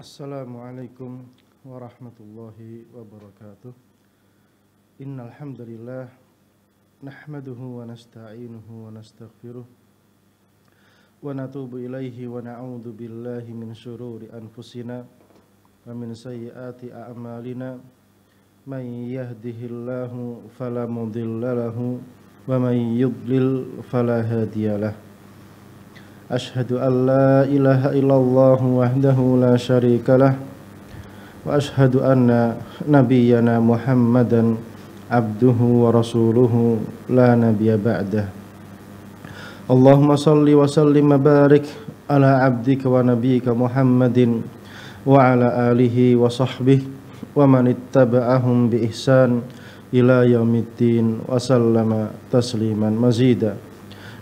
Assalamualaikum warahmatullahi wabarakatuh. Innal hamdalillah nahmaduhu wa nasta'inuhu wa nastaghfiruh wa natubu ilaihi wa na'udzu billahi min syururi anfusina wa min sayyiati a'malina. May yahdihillahu fala mudilla lahu wa may yudlil fala hadiyalah. Ashhadu an la ilaha illallah wahdahu la syarika lah wa ashhadu anna nabiyyana Muhammadan abduhu wa rasuluhu la nabiyya ba'dah. Allahumma salli wa sallim wa barik ala abdika wa nabiyyika Muhammadin wa ala alihi wa sahbihi wa man ittaba'ahum bi ihsan ila yaumiddin wa sallama tasliman mazida.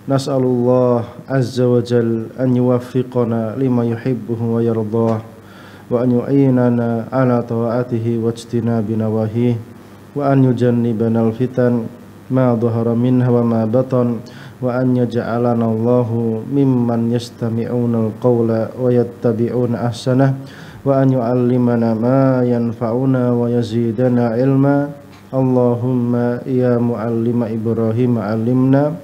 Nas'alullah azza wa jal an yuwaffiqana lima yuhibbuhu wa yardah wa an yu'inana ala ta'atihi wa ijtinabi nawahihi wa an yujannibana al-fitan ma dhahara minha wa ma batan wa an yaj'alana Allahu mimman yastami'una al-qawla wa yattabi'una ahsanah wa an yu'allimana ma yanfa'una wa yazidana ilma. Allahumma ya muallima Ibrahim 'allimna,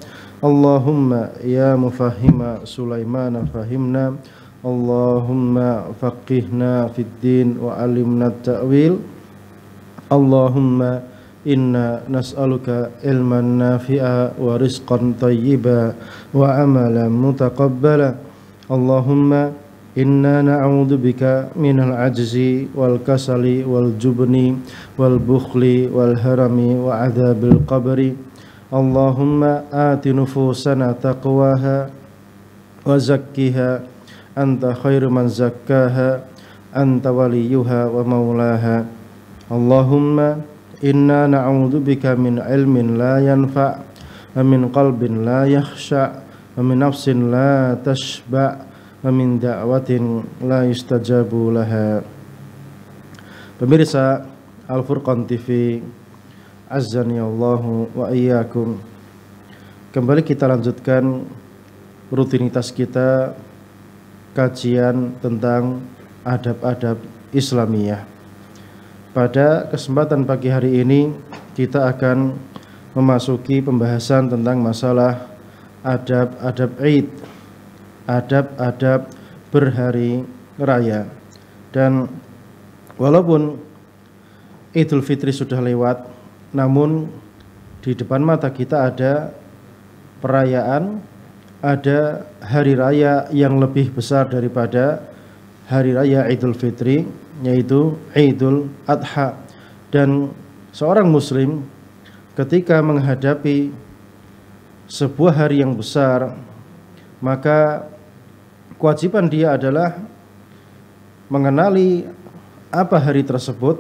Allahumma ya mufahhima Sulaiman fahimna, Allahumma faqihna fid din wa alimna ta'wil. Allahumma inna nas'aluka ilman nafi'a wa rizqan thayyiba wa amalan mutaqabbala. Allahumma inna na'udzubika minal ajzi wal kasali wal jubni wal bukhli wal harami wa adzabil qabri. Allahumma ati nufusana taqwaha wa zakkiha anta khairu man zakkaha anta waliyuha wa maulaha. Allahumma inna na'udzubika min ilmin la yanfa' wa min qalbin la yakhsha' wa min nafsin la tashba' wa min da'watin la yustajabu laha. Pemirsa Al-Furqan TV, Azzani Allahu wa iyyakum. Kembali kita lanjutkan rutinitas kita, kajian tentang adab-adab Islamiyah. Pada kesempatan pagi hari ini kita akan memasuki pembahasan tentang masalah adab-adab Id, adab-adab berhari raya. Dan walaupun Idul Fitri sudah lewat, namun di depan mata kita ada perayaan, ada hari raya yang lebih besar daripada hari raya Idul Fitri, yaitu Idul Adha. Dan seorang muslim ketika menghadapi sebuah hari yang besar, maka kewajiban dia adalah mengenali apa hari tersebut,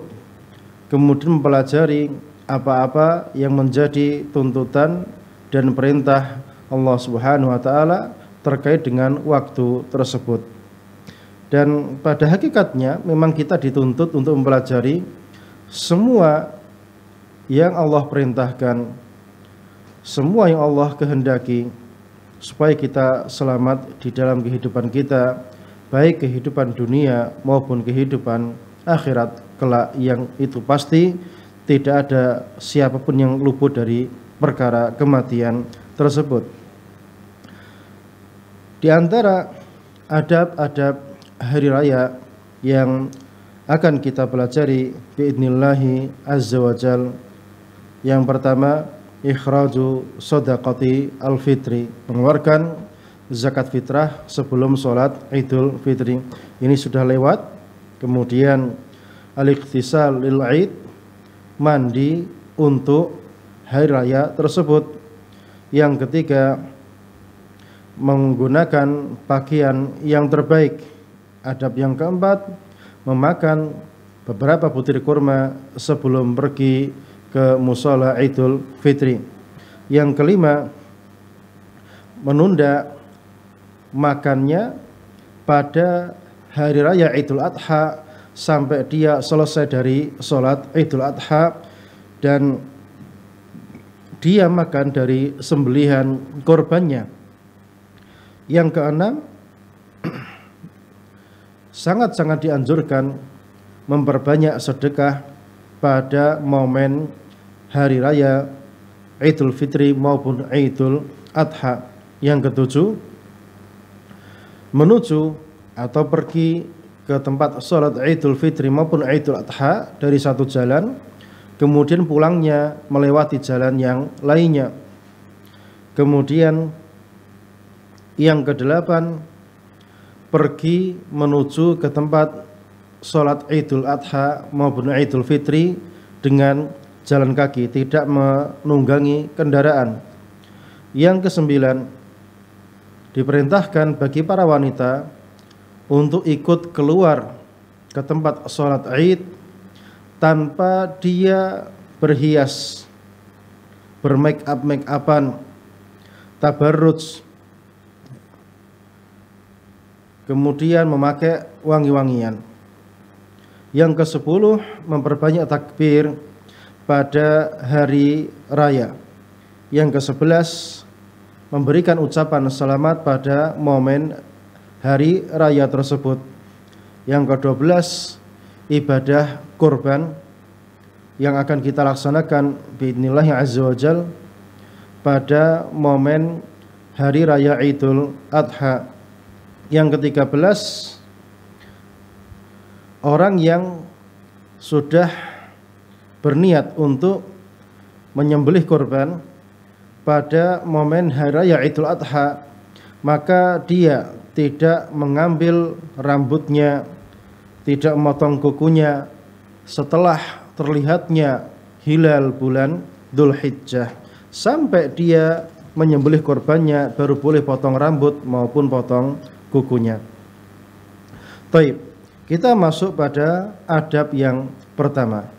kemudian mempelajari apa-apa yang menjadi tuntutan dan perintah Allah Subhanahu wa taala terkait dengan waktu tersebut. Dan pada hakikatnya memang kita dituntut untuk mempelajari semua yang Allah perintahkan, semua yang Allah kehendaki, supaya kita selamat di dalam kehidupan kita, baik kehidupan dunia maupun kehidupan akhirat kelak, yang itu pasti tidak ada siapapun yang luput dari perkara kematian tersebut. Di antara adab-adab hari raya yang akan kita pelajari biidnillahi azza wa jal, yang pertama ikhraju shadaqati al-fitri, mengeluarkan zakat fitrah sebelum sholat Idul Fitri. Ini sudah lewat. Kemudian al-ikhtisal lil Id, mandi untuk hari raya tersebut. Yang ketiga, menggunakan pakaian yang terbaik. Adab yang keempat, memakan beberapa butir kurma sebelum pergi ke musala Idul Fitri. Yang kelima, menunda makannya pada hari raya Idul Adha sampai dia selesai dari sholat Idul Adha dan dia makan dari sembelihan korbannya. Yang keenam, sangat-sangat dianjurkan memperbanyak sedekah pada momen hari raya Idul Fitri maupun Idul Adha. Yang ketujuh, menuju atau pergi ke tempat sholat Idul Fitri maupun Idul Adha dari satu jalan, kemudian pulangnya melewati jalan yang lainnya. Kemudian yang kedelapan, pergi menuju ke tempat sholat Idul Adha maupun Idul Fitri dengan jalan kaki, tidak menunggangi kendaraan. Yang kesembilan, diperintahkan bagi para wanita untuk ikut keluar ke tempat sholat Id tanpa dia berhias, bermake upan, tabarruj, kemudian memakai wangi-wangian. Yang ke-10, memperbanyak takbir pada hari raya. Yang ke-11, memberikan ucapan selamat pada momen hari raya tersebut. Yang ke-12, ibadah kurban yang akan kita laksanakan biidznillah azza wajal pada momen hari raya Idul Adha. Yang ke-13, orang yang sudah berniat untuk menyembelih kurban pada momen hari raya Idul Adha, maka dia tidak mengambil rambutnya, tidak memotong kukunya setelah terlihatnya hilal bulan Dzulhijjah, sampai dia menyembelih kurbannya baru boleh potong rambut maupun potong kukunya. Baik, kita masuk pada adab yang pertama,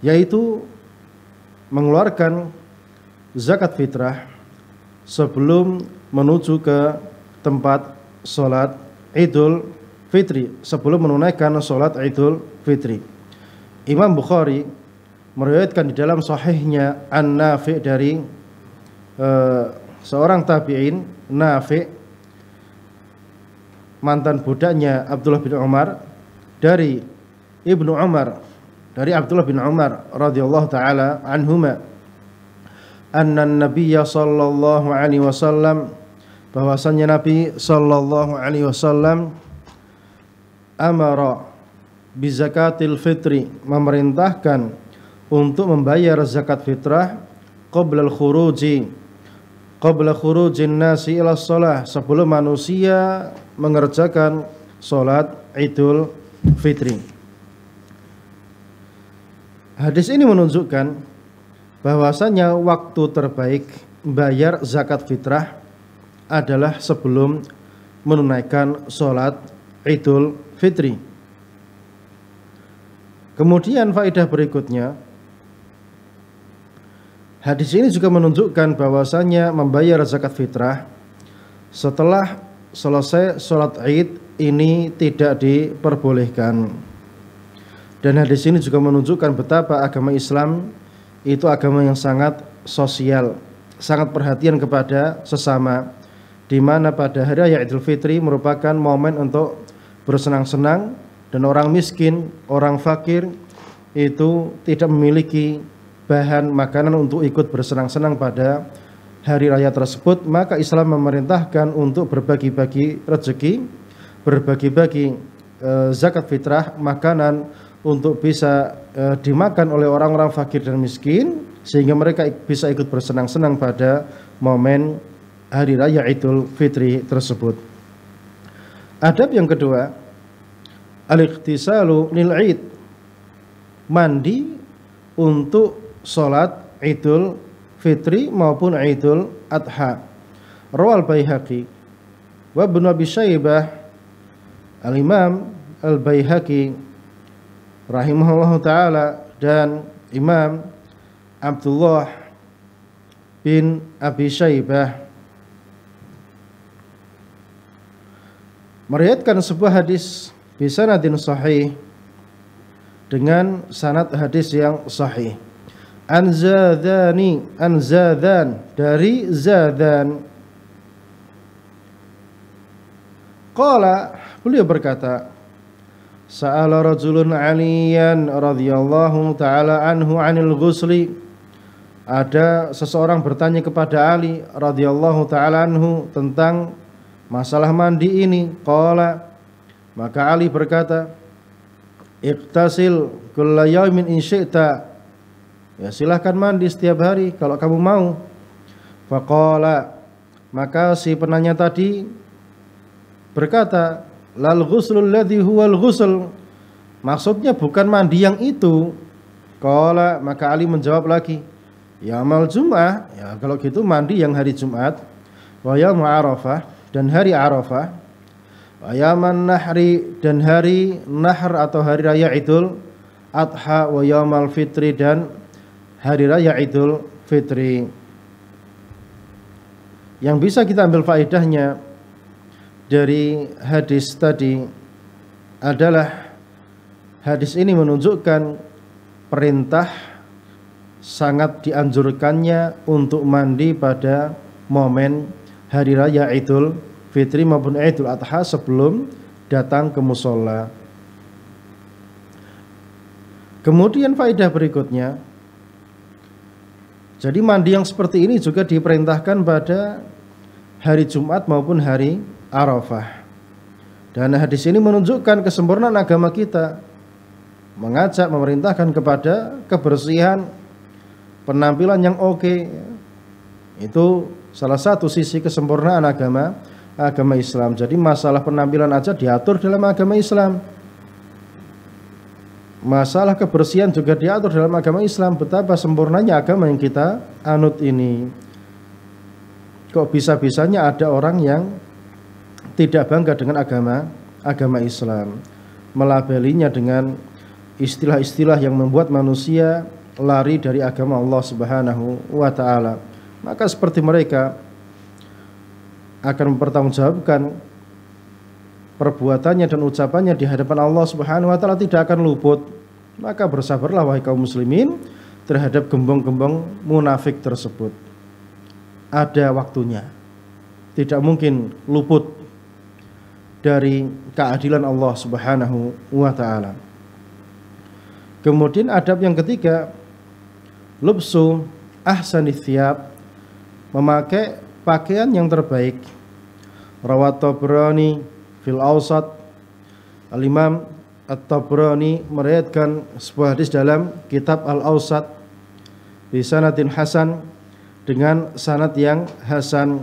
yaitu mengeluarkan zakat fitrah sebelum menuju ke tempat sholat Idul Fitri, sebelum menunaikan sholat Idul Fitri. Imam Bukhari meriwayatkan di dalam sahihnya An-Nafi' dari seorang tabi'in, Nafi', mantan budaknya Abdullah bin Umar, dari Ibnu Umar, dari Abdullah bin Umar radhiyallahu taala anhuma, anna nabiyya sallallahu alaihi wasallam, bahwasanya Nabi sallallahu alaihi wasallam amara bi zakatil fitri, memerintahkan untuk membayar zakat fitrah qabla khurujin nasi ila shalah, sebelum manusia mengerjakan salat Idul Fitri. Hadis ini menunjukkan bahwasanya waktu terbaik bayar zakat fitrah adalah sebelum menunaikan salat Idul Fitri. Kemudian faedah berikutnya, hadis ini juga menunjukkan bahwasanya membayar zakat fitrah setelah selesai sholat Id ini tidak diperbolehkan. Dan hadis ini juga menunjukkan betapa agama Islam itu agama yang sangat sosial, sangat perhatian kepada sesama, di mana pada hari raya Idul Fitri merupakan momen untuk bersenang-senang, dan orang miskin, orang fakir itu tidak memiliki bahan makanan untuk ikut bersenang-senang pada hari raya tersebut. Maka Islam memerintahkan untuk berbagi-bagi rezeki, berbagi-bagi zakat fitrah, makanan untuk bisa dimakan oleh orang-orang fakir dan miskin, sehingga mereka bisa ikut bersenang-senang pada momen hari raya Idul Fitri tersebut. Adab yang kedua, al-ightisalu lil Id, mandi untuk sholat Idul Fitri maupun Idul Adha. Rawal Baihaqi wa Ibnu Abi Syaibah, Al-Imam Al-Baihaqi rahimahullah ta'ala dan Imam Abdullah bin Abi Syaibah meriwayatkan sebuah hadis bisanadin sahih, dengan sanad hadis yang sahih. An Zadan, dari Zadan, Qala, beliau berkata, Sa'ala rajulun 'aliyan radhiyallahu ta'ala anhu 'anil ghusli. Ada seseorang bertanya kepada Ali radhiyallahu ta'ala anhu tentang masalah mandi ini. Qala, maka Ali berkata, Iqtasil kulla yawmin in syi'ta. Ya, silahkan mandi setiap hari kalau kamu mau. Faqala, maka si penanya tadi berkata, lal ghuslul ladzi huwal ghusl. Maksudnya bukan mandi yang itu. Qala, maka Ali menjawab lagi, yaumul jum'ah. Ya, kalau gitu mandi yang hari Jumat. Wa yaumul Arafah, dan hari Arafah. Wa yauman nahri, dan hari Nahr atau hari raya Idul Adha. Wa yaumul fitri, dan hari raya Idul Fitri. Yang bisa kita ambil faedahnya dari hadis tadi adalah hadis ini menunjukkan perintah sangat dianjurkannya untuk mandi pada momen hari raya Idul Fitri maupun Idul Adha sebelum datang ke musola. Kemudian faedah berikutnya, jadi mandi yang seperti ini juga diperintahkan pada hari Jumat maupun hari Arafah. Dan hadis ini menunjukkan kesempurnaan agama kita, mengajak, memerintahkan kepada kebersihan, penampilan yang oke. Itu salah satu sisi kesempurnaan agama Islam. Jadi masalah penampilan aja diatur dalam agama Islam. Masalah kebersihan juga diatur dalam agama Islam. Betapa sempurnanya agama yang kita anut ini. Kok bisa-bisanya ada orang yang tidak bangga dengan agama Islam, melabelinya dengan istilah-istilah yang membuat manusia lari dari agama Allah Subhanahu wa ta'ala. Maka seperti mereka akan mempertanggungjawabkan perbuatannya dan ucapannya di hadapan Allah Subhanahu wa ta'ala, tidak akan luput. Maka bersabarlah wahai kaum muslimin terhadap gembong-gembong munafik tersebut. Ada waktunya, tidak mungkin luput dari keadilan Allah Subhanahu wa ta'ala. Kemudian adab yang ketiga, lubsu ahsanith thiyab, memakai pakaian yang terbaik. Rawat Tabrani fil Awsat, Al-Imam At-Tabrani meriwayatkan sebuah hadis dalam kitab Al-Awsat bi sanadin hasan, dengan sanad yang hasan,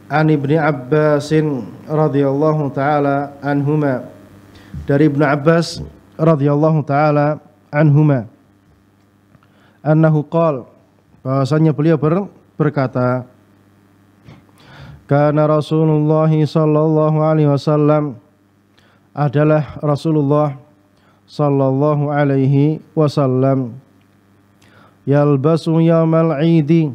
an Ibnu Abbasin radhiyallahu taala anhuma, dari Ibnu Abbas radhiyallahu taala anhuma, annahu qala, bahwasanya beliau berkata, kana Rasulullah sallallahu alaihi wasallam, adalah Rasulullah sallallahu alaihi wasallam, yalbasu yaumal idi,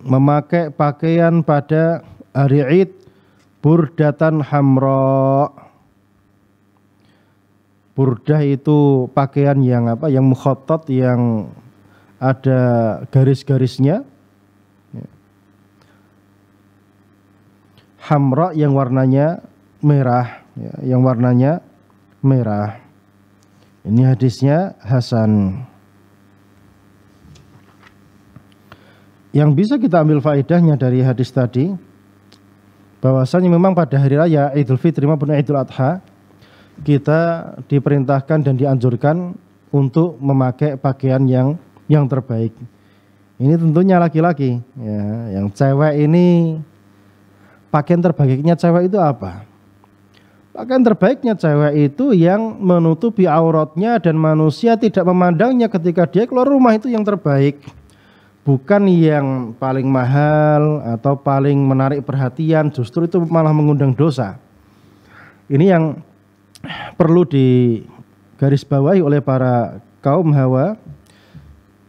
memakai pakaian pada hari Id, burdatan hamra. Burdah itu pakaian yang apa? Yang mukhattat, yang ada garis-garisnya. Hamra yang warnanya merah, ya, yang warnanya merah. Ini hadisnya hasan. Yang bisa kita ambil faedahnya dari hadis tadi, bahwasanya memang pada hari raya Idul Fitri maupun Idul Adha, kita diperintahkan dan dianjurkan untuk memakai pakaian yang terbaik. Ini tentunya laki-laki, ya. Yang cewek ini, pakaian terbaiknya cewek itu apa? Pakaian terbaiknya cewek itu yang menutupi auratnya dan manusia tidak memandangnya ketika dia keluar rumah, itu yang terbaik. Bukan yang paling mahal atau paling menarik perhatian, justru itu malah mengundang dosa. Ini yang perlu digarisbawahi oleh para kaum hawa.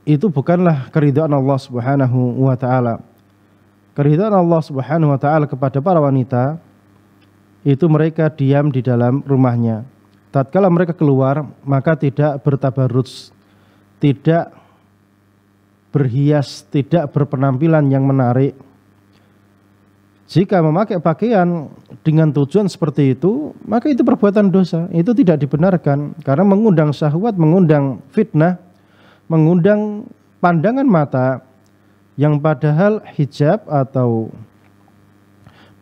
Itu bukanlah keridhaan Allah Subhanahu wa ta'ala. Keridhaan Allah Subhanahu wa ta'ala kepada para wanita, itu mereka diam di dalam rumahnya. Tatkala mereka keluar, maka tidak bertabarruj, tidak berhias, tidak berpenampilan yang menarik. Jika memakai pakaian dengan tujuan seperti itu, maka itu perbuatan dosa. Itu tidak dibenarkan karena mengundang syahwat, mengundang fitnah, mengundang pandangan mata yang padahal hijab atau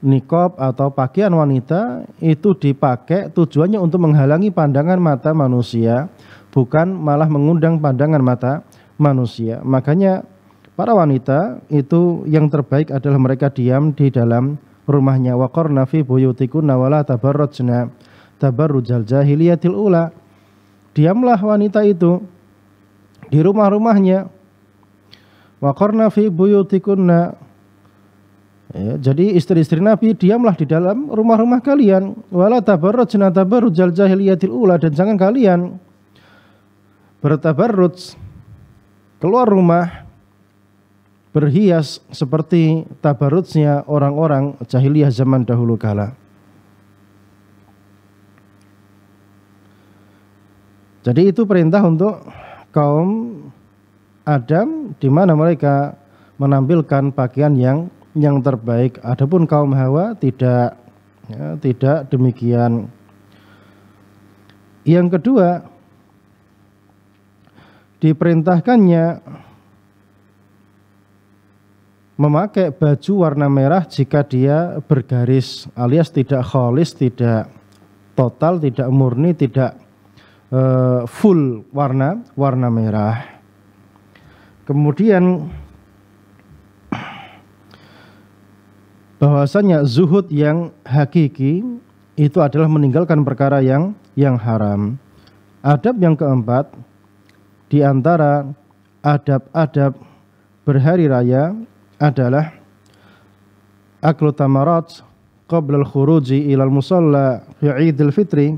niqab atau pakaian wanita itu dipakai tujuannya untuk menghalangi pandangan mata manusia, bukan malah mengundang pandangan mata manusia. Makanya para wanita itu yang terbaik adalah mereka diam di dalam rumahnya. Waqarna fi buyutikunna wala tabarrajna tabarrujal jahiliyatil ula. Diamlah wanita itu di rumah-rumahnya. Waqarna fi buyutikunna. Ya, jadi istri-istri Nabi diamlah di dalam rumah-rumah kalian. Wala tabarrajna tabarrujal jahiliyatil ula, dan jangan kalian bertabarruj, keluar rumah berhias seperti tabarrujnya orang-orang jahiliyah zaman dahulu kala. Jadi itu perintah untuk kaum Adam, di mana mereka menampilkan pakaian yang terbaik. Adapun kaum Hawa tidak, ya, tidak demikian. Yang kedua, diperintahkannya memakai baju warna merah jika dia bergaris, alias tidak khalis, tidak total, tidak murni, tidak full warna merah. Kemudian bahwasanya zuhud yang hakiki itu adalah meninggalkan perkara yang haram. Adab yang keempat, di antara adab-adab berhari raya adalah aklu tamarat qabla al-khuruji ila al-musalla fi Idul Fitri,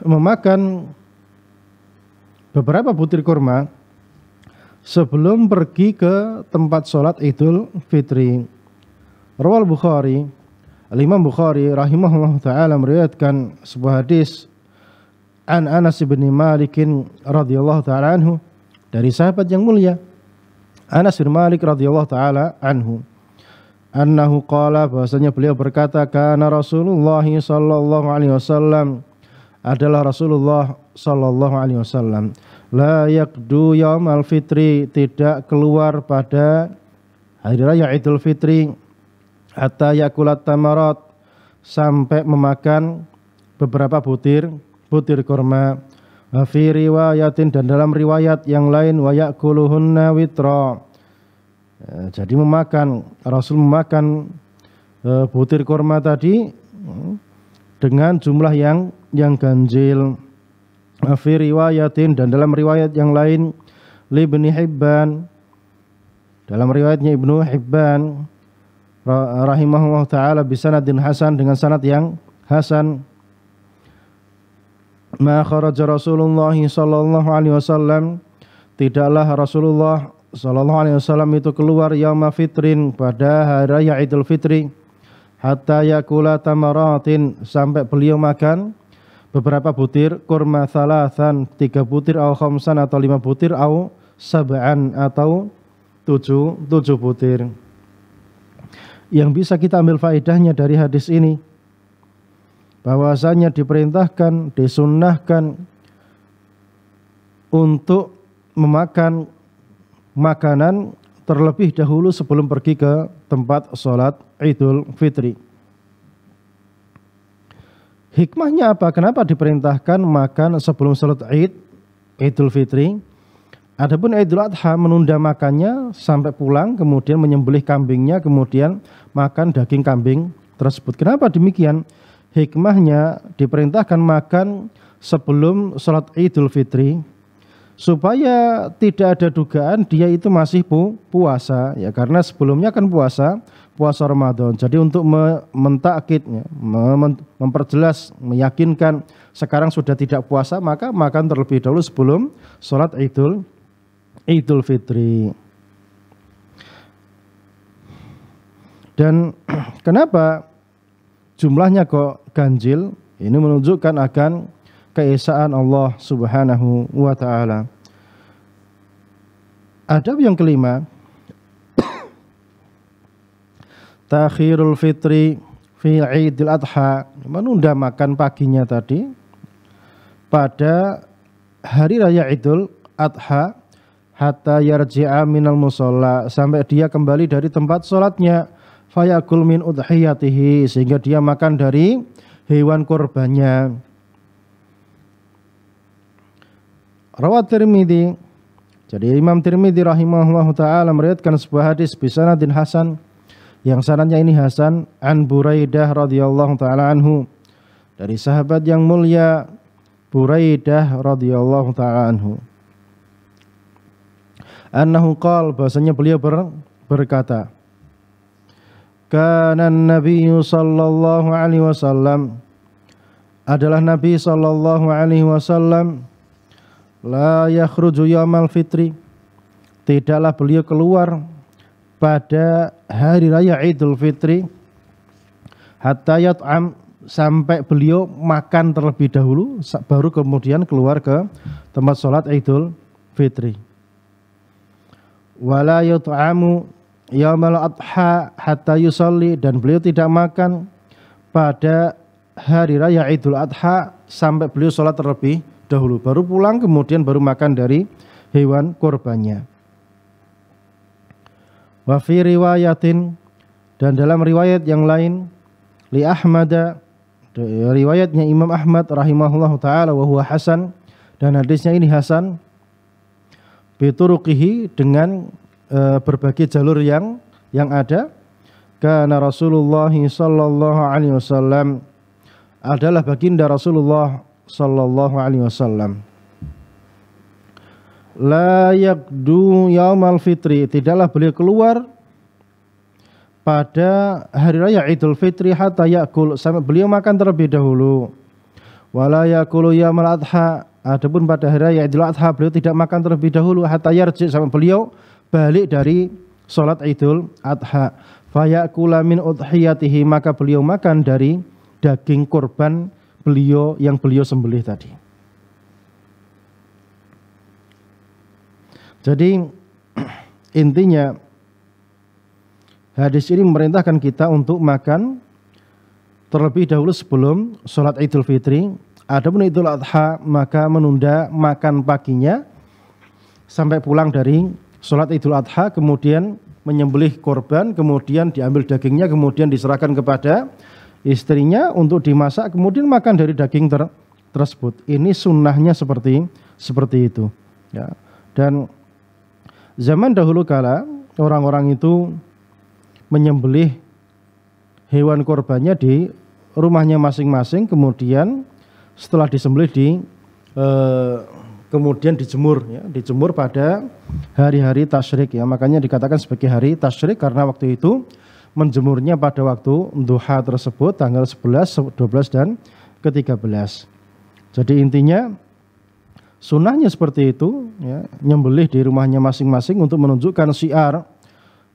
memakan beberapa butir kurma sebelum pergi ke tempat sholat Idul Fitri. Rawal Bukhari, Al-Imam Bukhari rahimahullah ta'ala meriwayatkan sebuah hadis an Anas bin Malik radhiyallahu ta'ala anhu, dari sahabat yang mulia Anas bin Malik radhiyallahu ta'ala anhu, annahu qala, bahwasanya beliau berkata, kana Rasulullah sallallahu alaihi wasallam, adalah Rasulullah sallallahu alaihi wasallam, la yaqdu yaumal fitri, tidak keluar pada hari raya Idul Fitri, hatta yakulat tamarat, sampai memakan beberapa butir kurma. Fi riwayatin, dan dalam riwayat yang lain, wa yakuluhunna witra. Jadi Rasul memakan butir kurma tadi dengan jumlah yang ganjil. Fi riwayatin, dan dalam riwayat yang lain, li Ibnu Hibban, dalam riwayatnya Ibnu Hibban rahimahullah ta'ala bisanadin hasan, dengan sanad yang hasan, ma kharaja Rasulullah sallallahu alaihi wasallam, tidaklah Rasulullah sallallahu alaihi wasallam itu keluar yauma fitrin, pada hari raya Idul Fitri, hatta yakula tamaratin, sampai beliau makan beberapa butir kurma, thalathan, 3 butir, au khamsan, atau 5 butir, au sab'an, atau 7 butir. Yang bisa kita ambil faedahnya dari hadis ini, bahwasanya diperintahkan, disunnahkan untuk memakan makanan terlebih dahulu sebelum pergi ke tempat sholat Idul Fitri. Hikmahnya apa? Kenapa diperintahkan makan sebelum sholat Idul Fitri? Adapun Idul Adha menunda makannya sampai pulang, kemudian menyembelih kambingnya, kemudian makan daging kambing tersebut. Kenapa demikian? Hikmahnya diperintahkan makan sebelum sholat Idul Fitri supaya tidak ada dugaan dia itu masih puasa, ya, karena sebelumnya kan puasa Ramadan. Jadi untuk mentakkid, memperjelas, meyakinkan sekarang sudah tidak puasa, maka makan terlebih dahulu sebelum sholat Idul Fitri. Dan kenapa jumlahnya kok ganjil? Ini menunjukkan akan keesaan Allah Subhanahu wa ta'ala. Adab yang kelima, Takhirul fitri fi Idul Adha, menunda makan paginya tadi pada hari raya Idul Adha, hatta yarji'a minal musalla, sampai dia kembali dari tempat sholatnya, fayakul min udhiyatihi, sehingga dia makan dari hewan kurbannya. Rawat Tirmidzi, jadi Imam Tirmidzi rahimahullahu ta'ala meriwayatkan sebuah hadis bisanadin hasan, yang sanadnya ini hasan, an Buraidah radhiyallahu ta'ala anhu, dari sahabat yang mulia Buraidah radhiyallahu ta'ala anhu, annahu qala, bahasanya beliau berkata, kana Nabi sallallahu alaihi wasallam, adalah Nabi sallallahu alaihi wasallam, la yakhruju yaumal fitri, tidaklah beliau keluar pada hari raya Idul Fitri, hatta yat'am, sampai beliau makan terlebih dahulu, baru kemudian keluar ke tempat sholat Idul Fitri. Wala yut'amu yaumal adha hatta yusalli, dan beliau tidak makan pada hari raya Idul Adha sampai beliau sholat terlebih dahulu, baru pulang kemudian baru makan dari hewan kurbannya. Wa fi riwayatin, dan dalam riwayat yang lain, li Ahmad, riwayatnya Imam Ahmad rahimahullahu taala, wa huwa hasan, dan hadisnya ini hasan, bituruqihi, dengan berbagai jalur yang ada. Karena Rasulullah sallallahu alaihi wasallam, adalah baginda Rasulullah sallallahu alaihi wasallam, la yaqdu yaumal fitri, tidaklah beliau keluar pada hari raya Idul Fitri hatta yakul, sampai beliau makan terlebih dahulu. Wala yakulu yaumal adha, adapun pada hari raya Idul Adha beliau tidak makan terlebih dahulu, hatta yarji, sampai beliau balik dari sholat Idul Adha. Fayakula min udhiyatihi, maka beliau makan dari daging kurban beliau yang beliau sembelih tadi. Jadi intinya hadis ini memerintahkan kita untuk makan terlebih dahulu sebelum sholat Idul Fitri. Adapun Idul Adha maka menunda makan paginya sampai pulang dari sholat Idul Adha, kemudian menyembelih korban, kemudian diambil dagingnya, kemudian diserahkan kepada istrinya untuk dimasak, kemudian makan dari daging tersebut. Ini sunnahnya seperti itu. Ya. Dan zaman dahulu kala orang-orang itu menyembelih hewan korbannya di rumahnya masing-masing, kemudian setelah disembelih kemudian dijemur, ya, dijemur pada hari-hari tasyrik, ya, makanya dikatakan sebagai hari tasyrik karena waktu itu menjemurnya pada waktu duha tersebut, tanggal 11, 12 dan ke-13. Jadi intinya sunnahnya seperti itu, ya, nyembelih di rumahnya masing-masing untuk menunjukkan syiar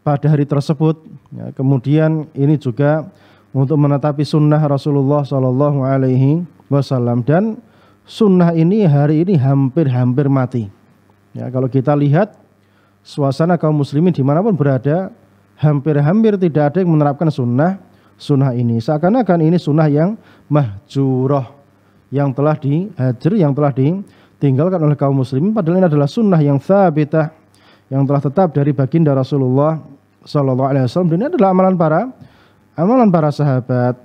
pada hari tersebut, ya. Kemudian ini juga untuk menetapi sunnah Rasulullah SAW, dan sunnah ini hari ini hampir mati. Ya, kalau kita lihat suasana kaum muslimin dimanapun berada, hampir tidak ada yang menerapkan sunnah ini. Seakan-akan ini sunnah yang mahjurah, yang telah dihajar, yang telah ditinggalkan oleh kaum muslimin. Padahal ini adalah sunnah yang tsabitah, yang telah tetap dari baginda Rasulullah SAW. Dan ini adalah amalan para sahabat.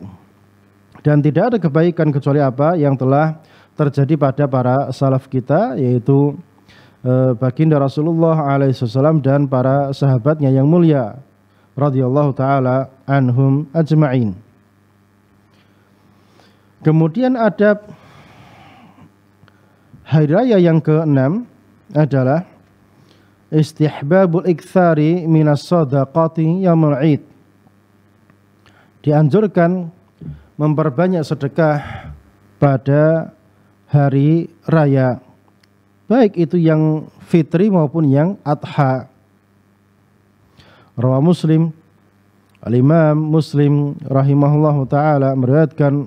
Dan tidak ada kebaikan kecuali apa yang telah terjadi pada para salaf kita, yaitu baginda Rasulullah SAW dan para sahabatnya yang mulia radhiyallahu taala anhum ajma'in. Kemudian adab hari raya yang ke-6 adalah istihbabul iktsari minas shadaqati yaumul id. Dianjurkan memperbanyak sedekah pada hari raya, baik itu yang fitri maupun yang adha. Rawah Muslim, Al-Imam Muslim rahimahullahu ta'ala meriwayatkan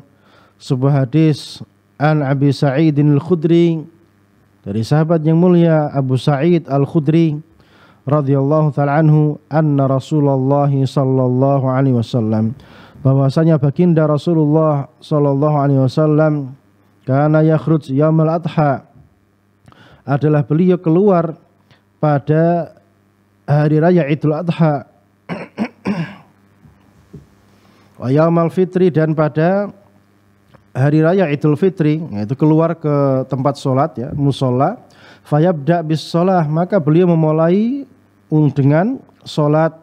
sebuah hadis an Abi Sa'id Al-Khudri, dari sahabat yang mulia Abu Sa'id Al-Khudri radhiyallahu ta'ala anhu anna Rasulullah sallallahu alaihi wasallam, bahwasanya baginda Rasulullah sallallahu alaihi wasallam kana yakhruj yaumul adha, adalah beliau keluar pada hari raya Idul Adha, wa yaumul fitri, dan pada hari raya Idul Fitri, yaitu keluar ke tempat sholat, ya, musola. Fayabda bis sholah, maka beliau memulai dengan sholat.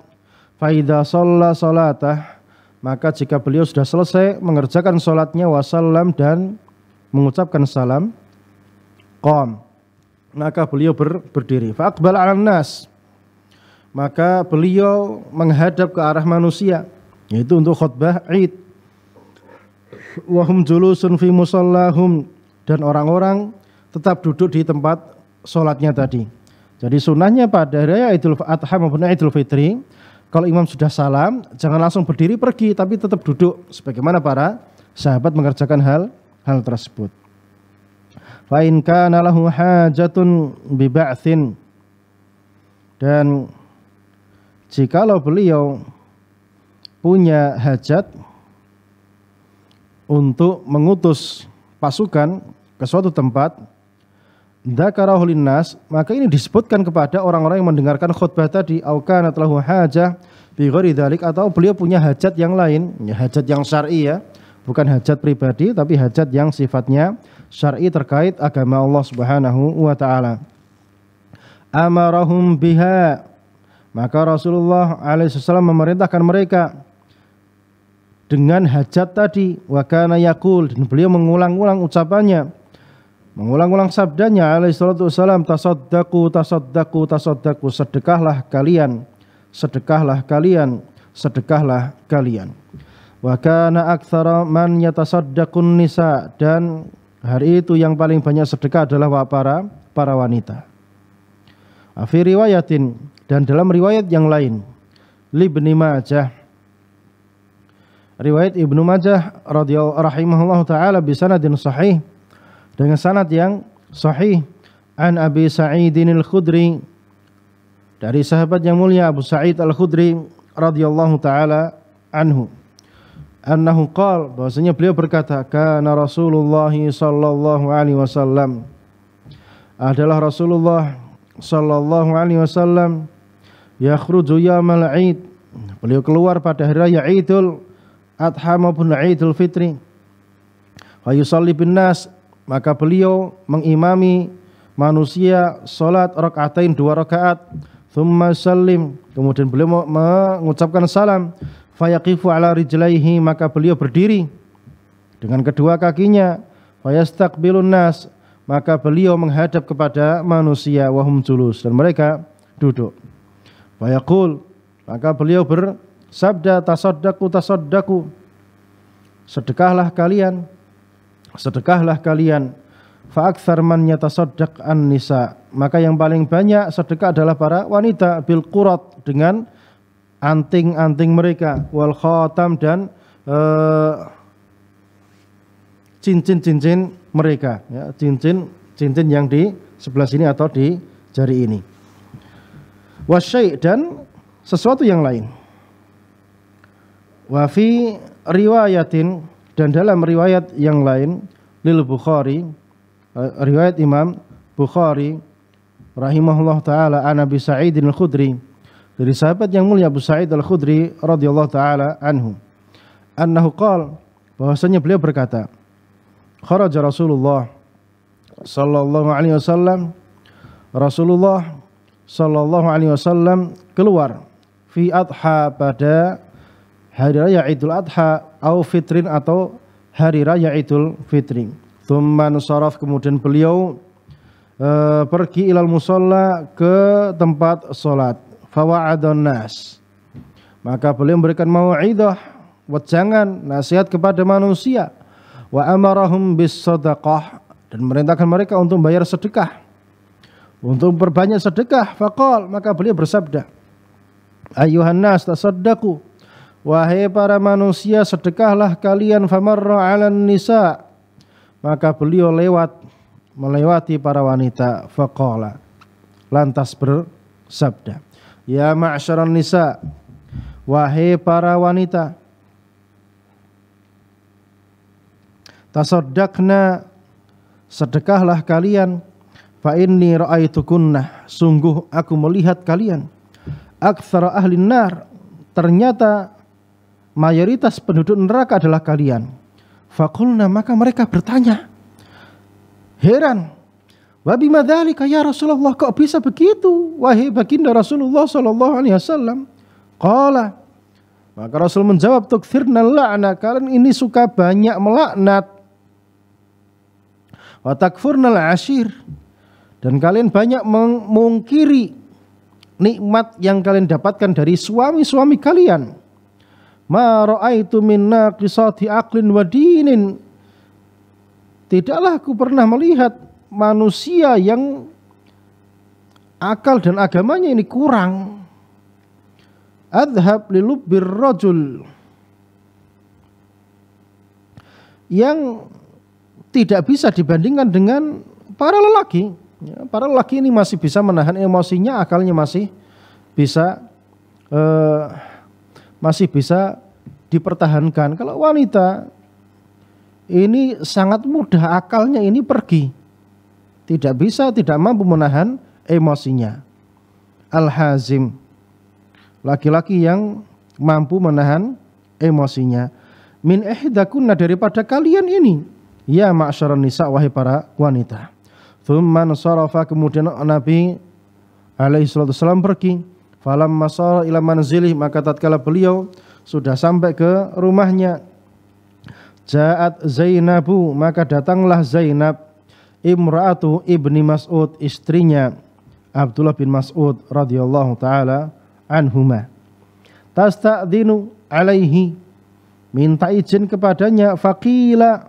Faida sholla sholatah, maka jika beliau sudah selesai mengerjakan sholatnya, wasallam, dan mengucapkan salam, qam, maka beliau berdiri. Faqbal 'alan nas, maka beliau menghadap ke arah manusia, yaitu untuk khutbah Id. Wahum julusun fi musallahum, dan orang-orang tetap duduk di tempat sholatnya tadi. Jadi sunnahnya pada raya Idul Adha maupun Idul Fitri, kalau imam sudah salam, jangan langsung berdiri pergi, tapi tetap duduk sebagaimana para sahabat mengerjakan hal tersebut. Fa in kana lahu hajatun bi ba'tsin, dan jikalau beliau punya hajat untuk mengutus pasukan ke suatu tempat, dzakarahu linnas, maka ini disebutkan kepada orang-orang yang mendengarkan khutbah tadi, au kanat lahu hajah bi ghairi dzalik, atau beliau punya hajat yang lain, ya, hajat yang syar'i, ya, bukan hajat pribadi tapi hajat yang sifatnya syar'i terkait agama Allah Subhanahu wa taala. Amarahum biha, maka Rasulullah alaihi wasallam memerintahkan mereka dengan hajat tadi. Wa kana yaqul, dan beliau mengulang-ulang ucapannya, mengulang-ulang sabdanya alaihi salatu wasalam, tasaddaqu tasaddaqu tasaddaqu, sedekahlah kalian, sedekahlah kalian, sedekahlah kalian. Wa kana aktsara man yatasaddaqun nisa, dan hari itu yang paling banyak sedekah adalah para wanita. Fi riwayatin, dan dalam riwayat yang lain, li Ibnu Majah, riwayat Ibnu Majah radhiyallahu rahimahullahu taala bi sanadin sahih, dengan sanad yang sahih, an Abi Sa'idin Al-Khudri, dari sahabat yang mulia Abu Sa'id Al-Khudri radhiyallahu taala anhu, annahu qala, bahwasanya beliau berkata, kana Rasulullah sallallahu alaihi wasallam, adalah Rasulullah sallallahu alaihi wasallam, yakhruju yaumal Id, beliau keluar pada hari raya Idul Adha maupun Idul Fitri, wa yusalli bin nas, maka beliau mengimami manusia salat rakaatain, 2 rakaat, thumma sallim, kemudian beliau mengucapkan salam, fayaqifu ala rijlaihi, maka beliau berdiri dengan kedua kakinya, fayastaqbilun nas, maka beliau menghadap kepada manusia, wahum julus, dan mereka duduk. Fayaqul, maka beliau bersabda, tasaddaqu tasaddaqu, sedekahlah kalian, sedekahlah kalian. Fa aktsar man yatasaddaq an nisa, maka yang paling banyak sedekah adalah para wanita, bil qurat, dengan anting-anting mereka, wal khatam, dan cincin-cincin mereka, ya, cincin yang di sebelah sini atau di jari ini. Wasyai, dan sesuatu yang lain. Wa fi riwayatin, dan dalam riwayat yang lain, lil Bukhari, riwayat Imam Bukhari rahimahullah taala, an Abi Sa'id Al-Khudri, dari sahabat yang mulia Abu Sa'id Al-Khudri radhiyallahu taala anhu, annahu qala, bahwasanya beliau berkata, kharaja Rasulullah sallallahu alaihi wasallam, Rasulullah sallallahu alaihi wasallam keluar, fi adha, pada hari raya Idul Adha, au fitrin, atau hari raya Idul Fitri. Tsumma saraf, kemudian beliau pergi ilal musalla, ke tempat salat. Fawa'adun nas, maka beliau memberikan mau'idah, wejangan, nasihat kepada manusia. Wa amarahum bis sadaqah, dan merintahkan mereka untuk membayar sedekah, untuk berbanyak sedekah. Faqal, maka beliau bersabda, ayyuhan nas tasaddaqu, wahai para manusia, sedekahlah kalian. Famarra 'alan nisa, maka beliau melewati para wanita. Faqala, lantas bersabda, Ya ma'syaran nisa, wahai para wanita, tasaddaqna, sedekahlah kalian, fa inni ra'aitukunna, sungguh aku melihat kalian, aktsara ahlin nar, ternyata mayoritas penduduk neraka adalah kalian. Faqulna, maka mereka bertanya, heran, wa bima dzalika ya Rasulullah, kok bisa begitu wahai baginda Rasulullah sallallahu alaihi wasallam? Qala, maka Rasul menjawab, tukthirna la'na, kalian ini suka banyak melaknat, wa takfurnal ashir, dan kalian banyak mengingkari nikmat yang kalian dapatkan dari suami-suami kalian. Ma ra'aitu min naqisati aqlin wa dinin, tidaklah aku pernah melihat manusia yang akal dan agamanya ini kurang. Adhab lilubbir rajul, yang tidak bisa dibandingkan dengan para lelaki. Para lelaki ini masih bisa menahan emosinya, akalnya masih bisa dipertahankan. Kalau wanita ini sangat mudah akalnya ini pergi, tidak mampu menahan emosinya. Al-hazim, laki-laki yang mampu menahan emosinya. Min ihdakunna, daripada kalian ini, ya ma'syaran nisa, wahai para wanita. Thumma sarafa, kemudian Nabi alaihi salatu wasallam pergi. Falamma sara ila manzilih, maka tatkala beliau sudah sampai ke rumahnya, ja'at Zainabu, maka datanglah Zainab, imra'atu ibni Mas'ud, istrinya Abdullah bin Mas'ud radhiyallahu taala anhuma. Tasta'dinu alaihi, minta izin kepadanya. Faqila,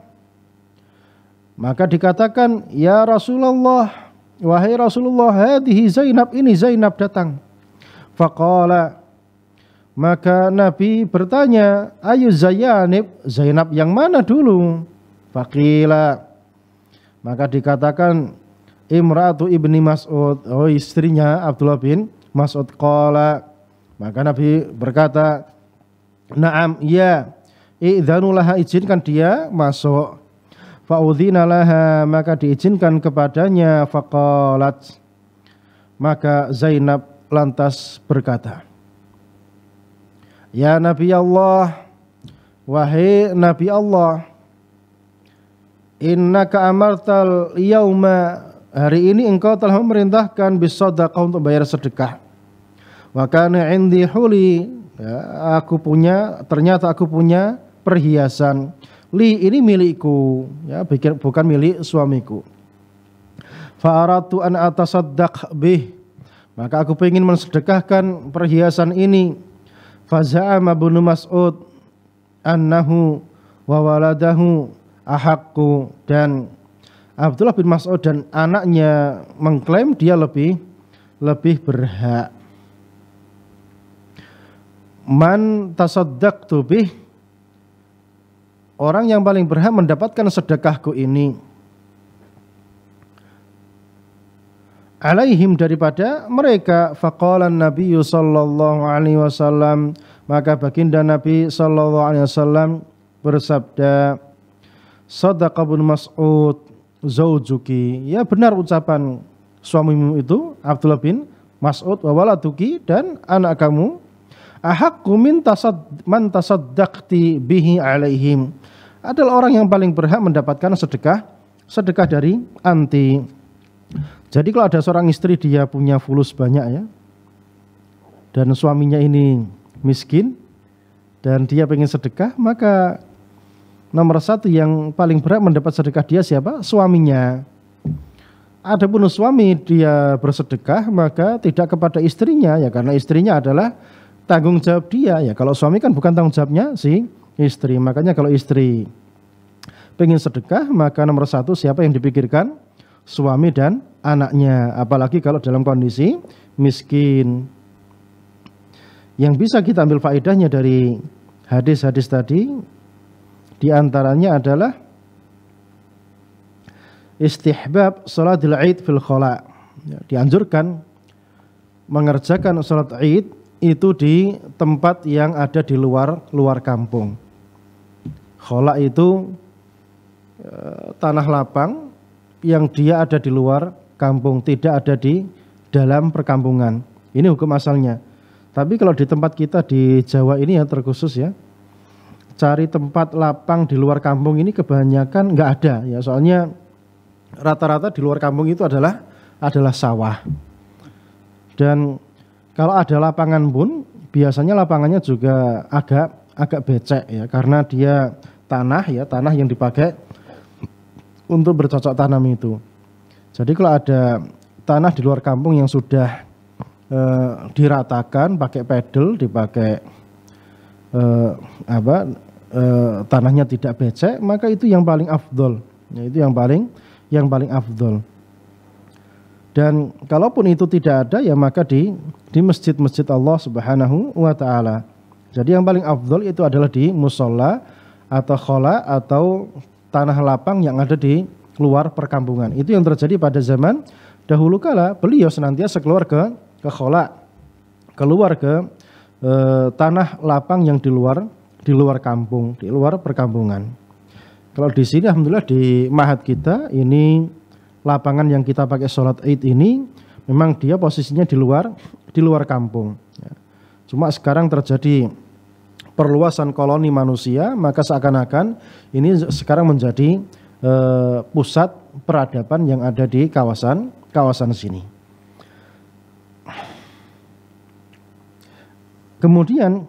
maka dikatakan, ya Rasulullah, wahai Rasulullah, hadhihi Zainab, ini Zainab datang. Faqala, maka Nabi bertanya, ayu Zayanib, Zainab yang mana dulu? Faqila, maka dikatakan, imra'atu ibni Mas'ud, oh istrinya Abdullah bin Mas'ud. Qala, maka Nabi berkata, na'am, ya, idzanu laha, izinkan dia masuk. Fa'udhina laha, maka diizinkan kepadanya. Faqalat, maka Zainab lantas berkata, ya Nabi Allah, wahai Nabi Allah, innaka amartal yauma, hari ini engkau telah memerintahkan bisadaqah, untuk bayar sedekah. Wa kana indi huli, ya, ternyata aku punya perhiasan. Li, ini milikku, ya, bukan milik suamiku. Fa aradtu an atasaddaq bih, maka aku ingin mensedekahkan perhiasan ini. Fa za'ama Ibnu Mas'ud annahu wa waladahu ahaqqu, dan Abdullah bin Mas'ud dan anaknya mengklaim dia lebih berhak. Man tasaddaqtu bih, orang yang paling berhak mendapatkan sedekahku ini. Alaihim, daripada mereka. Faqala Nabi sallallahu alaihi wasallam, maka baginda Nabi sallallahu alaihi wasallam bersabda, Shadaqa Ibnu Mas'ud zaujuki, ya benar ucapan suamimu itu Abdullah bin Mas'ud, wa waladuki, dan anak kamu, ahaqqu man tasaddaqti bihi alaihim, adalah orang yang paling berhak mendapatkan sedekah dari anti. Jadi kalau ada seorang istri, dia punya fulus banyak, ya, dan suaminya ini miskin dan dia pengen sedekah, maka nomor satu yang paling berhak mendapat sedekah dia siapa? Suaminya. Adapun suami dia bersedekah, maka tidak kepada istrinya, ya, karena istrinya adalah tanggung jawab dia, ya. Kalau suami kan bukan tanggung jawabnya si istri. Makanya kalau istri pengen sedekah, maka nomor satu siapa yang dipikirkan? Suami dan anaknya. Apalagi kalau dalam kondisi miskin. Yang bisa kita ambil faedahnya dari hadis-hadis tadi, di antaranya adalah istihbab salatul Id fil khala. Ya, dianjurkan mengerjakan sholat Id itu di tempat yang ada di luar kampung. Khola itu tanah lapang yang dia ada di luar kampung, tidak ada di dalam perkampungan. Ini hukum asalnya. Tapi kalau di tempat kita di Jawa ini ya terkhusus ya, cari tempat lapang di luar kampung ini kebanyakan nggak ada ya, soalnya rata-rata di luar kampung itu adalah sawah. Dan kalau ada lapangan pun biasanya lapangannya juga agak becek ya, karena dia tanah yang dipakai untuk bercocok tanam itu. Jadi kalau ada tanah di luar kampung yang sudah diratakan pakai pedal, dipakai tanahnya tidak becek, maka itu yang paling afdol. Ya, itu yang paling afdol. Dan kalaupun itu tidak ada, ya maka di masjid-masjid Allah Subhanahu wa taala. Jadi yang paling afdol itu adalah di musola atau khola atau tanah lapang yang ada di luar perkampungan. Itu yang terjadi pada zaman dahulu kala. Beliau senantiasa keluar ke khola, keluar ke tanah lapang yang di luar kampung, di luar perkampungan. Kalau di sini alhamdulillah di Mahat kita ini, lapangan yang kita pakai sholat Id ini memang dia posisinya di luar kampung. Cuma sekarang terjadi perluasan koloni manusia, maka seakan-akan ini sekarang menjadi pusat peradaban yang ada di kawasan sini. Kemudian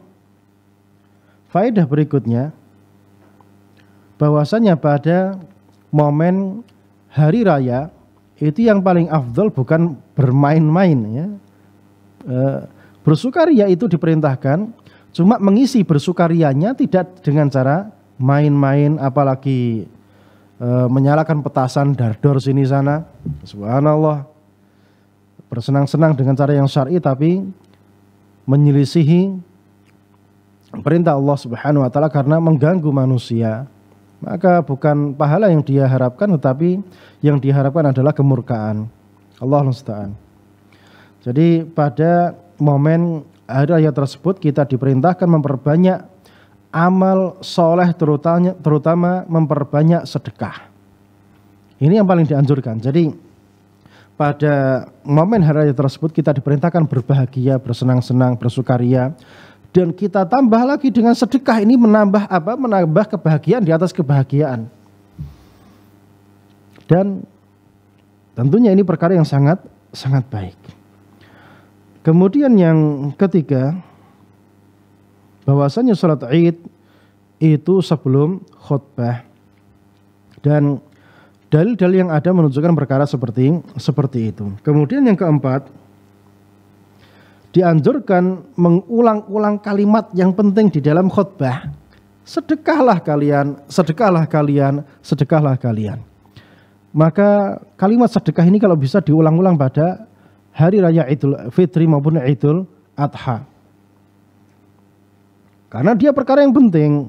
faedah berikutnya, bahwasanya pada momen hari raya itu yang paling afdal bukan bermain-main ya. Bersukaria itu diperintahkan, cuma mengisi bersukarianya tidak dengan cara main-main, apalagi menyalakan petasan dardor sini sana. Subhanallah, bersenang-senang dengan cara yang syar'i tapi menyelisihi perintah Allah Subhanahu wa taala karena mengganggu manusia. Maka bukan pahala yang dia harapkan, tetapi yang diharapkan adalah kemurkaan Allah musta'an. Jadi pada momen hari raya tersebut kita diperintahkan memperbanyak amal soleh, terutama memperbanyak sedekah. Ini yang paling dianjurkan. Jadi pada momen hari raya tersebut kita diperintahkan berbahagia, bersenang-senang, bersukaria. Dan kita tambah lagi dengan sedekah, ini menambah apa? Menambah kebahagiaan di atas kebahagiaan. Dan tentunya ini perkara yang sangat baik. Kemudian yang ketiga, bahwasanya salat Id itu sebelum khutbah. Dan dalil-dalil yang ada menunjukkan perkara seperti itu. Kemudian yang keempat, dianjurkan mengulang-ulang kalimat yang penting di dalam khutbah. Sedekahlah kalian, sedekahlah kalian, sedekahlah kalian. Maka kalimat sedekah ini kalau bisa diulang-ulang pada hari raya Idul Fitri maupun Idul Adha. Karena dia perkara yang penting.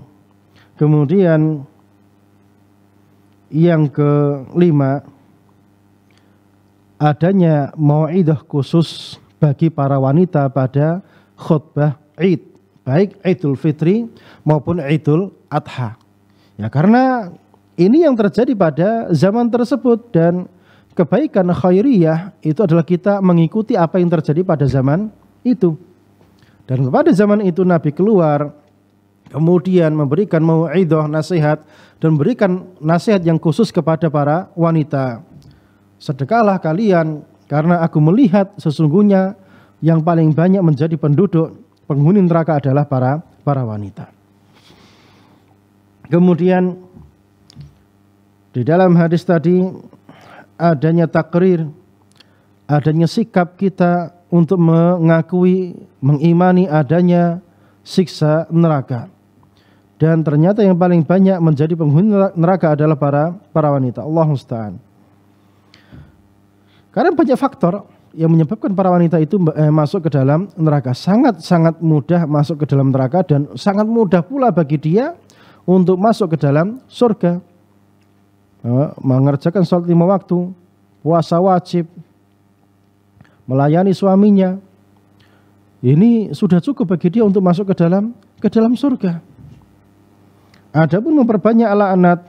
Kemudian yang kelima, adanya mau'idah khusus bagi para wanita pada khutbah Id, baik Idul Fitri maupun Idul Adha. Ya, karena ini yang terjadi pada zaman tersebut, dan kebaikan khairiyah itu adalah kita mengikuti apa yang terjadi pada zaman itu. Dan pada zaman itu Nabi keluar, kemudian memberikan mau'idah, nasihat, dan memberikan nasihat yang khusus kepada para wanita. Sedekahlah kalian, karena aku melihat sesungguhnya yang paling banyak menjadi penduduk penghuni neraka adalah para wanita. Kemudian di dalam hadis tadi adanya takrir, adanya sikap kita untuk mengakui, mengimani adanya siksa neraka. Dan ternyata yang paling banyak menjadi penghuni neraka adalah para wanita. Allah musta'an. Karena banyak faktor yang menyebabkan para wanita itu masuk ke dalam neraka. Sangat mudah masuk ke dalam neraka, dan sangat mudah pula bagi dia untuk masuk ke dalam surga. Mengerjakan sholat 5 waktu, puasa wajib, melayani suaminya, ini sudah cukup bagi dia untuk masuk ke dalam surga. Adapun memperbanyak laknat,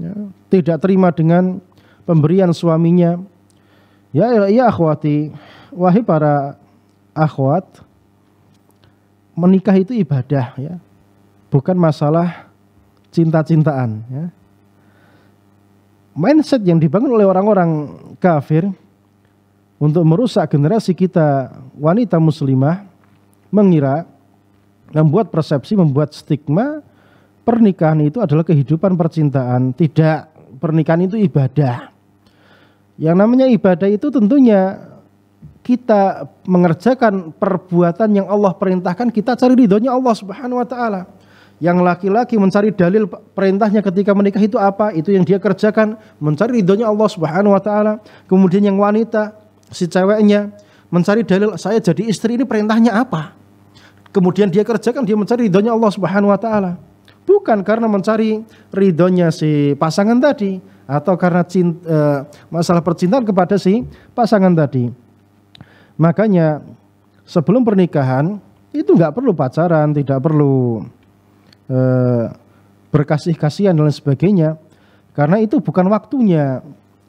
ya, tidak terima dengan pemberian suaminya, ya akhwati, wahai para akhwat, menikah itu ibadah, ya, bukan masalah cinta-cintaan. Ya. Mindset yang dibangun oleh orang-orang kafir untuk merusak generasi kita wanita muslimah, mengira, membuat persepsi, membuat stigma pernikahan itu adalah kehidupan percintaan. Tidak, pernikahan itu ibadah. Yang namanya ibadah itu tentunya kita mengerjakan perbuatan yang Allah perintahkan, kita cari ridhonya Allah Subhanahu wa taala. Yang laki-laki mencari dalil perintahnya ketika menikah itu apa? Itu yang dia kerjakan, mencari ridhonya Allah Subhanahu wa taala. Kemudian yang wanita, si ceweknya mencari dalil, saya jadi istri ini perintahnya apa? Kemudian dia kerjakan, dia mencari ridhonya Allah Subhanahu wa taala. Bukan karena mencari ridhonya si pasangan tadi atau karena masalah percintaan kepada si pasangan tadi. Makanya sebelum pernikahan itu nggak perlu pacaran, tidak perlu berkasih-kasihan dan lain sebagainya, karena itu bukan waktunya.